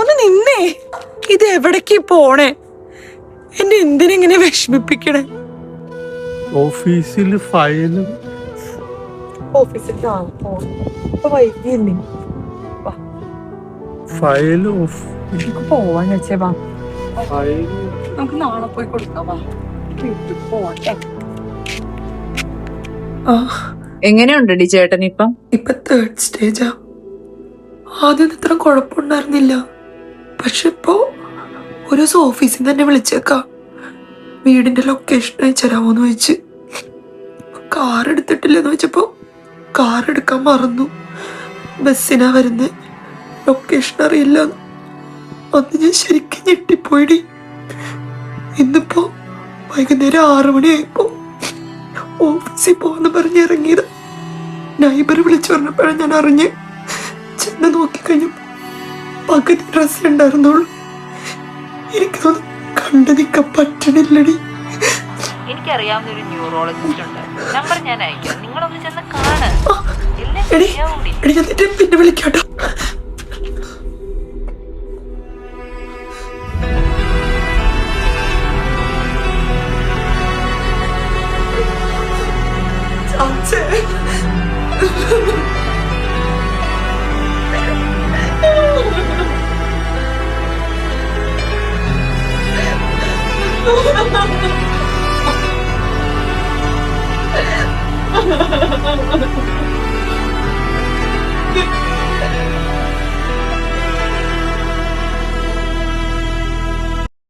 ഒന്ന് നിന്നേ. ഇത് എവിടേക്ക് പോണേ? എന്നെ എന്തിനെങ്ങനെ വിഷമിപ്പിക്കണേ? ഓഫീസിൽ ഫയല് ഓഫീസിൽ വൈകിയല്ലേ? ഫയൽ പോവാൻ വെച്ചേ. വാ, ഫയൽ നമുക്ക് നാളെ പോയി കൊടുക്കാം. വാ, വീട്ടിൽ പോട്ടെ. എങ്ങനെയുണ്ടടി ചേട്ടൻ ഇപ്പം? ഇപ്പൊ 3rd സ്റ്റേജാ. ആദ്യം ഇത്ര കുഴപ്പമുണ്ടായിരുന്നില്ല. പക്ഷെ ഇപ്പോ ഒരു ദിവസം ഓഫീസിൽ തന്നെ വിളിച്ചേക്കാം. വീടിന്റെ ലൊക്കേഷൻ അയച്ചരാമോന്ന് ചോദിച്ച്. കാർ എടുത്തിട്ടില്ലെന്ന് വെച്ചപ്പോ കാർ എടുക്കാൻ മറന്നു. ബസ്സിനാ വരുന്നത്, ലൊക്കേഷൻ അറിയില്ല. അന്ന് ഞാൻ ശരിക്കും ഞെട്ടിപ്പോയിടി. ഇന്നിപ്പോ വൈകുന്നേരം 6 മണിയായപ്പോ ഓഫീസിൽ പോവാന്ന് പറഞ്ഞ് ഇറങ്ങിയത്. നൈബർ വിളിച്ചു പറഞ്ഞപ്പോഴാണ് ഞാൻ അറിഞ്ഞ്. ചെന്ന് നോക്കിക്കഴിഞ്ഞപ്പോ പകുതി ഡ്രസ്സിലുണ്ടായിരുന്നുള്ളൂ. എനിക്കതൊന്നും കണ്ടു നിൽക്കാൻ പറ്റണില്ലടി. എനിക്കറിയാവുന്ന ഒരു ന്യൂറോളജിസ്റ്റ് ഉണ്ട്, നമ്പർ ഞാൻ അയക്കാം, നിങ്ങളൊന്ന് ചെന്ന് കാണ്. എടി ഞാൻ പിന്നെ വിളിക്കാട്ടോ.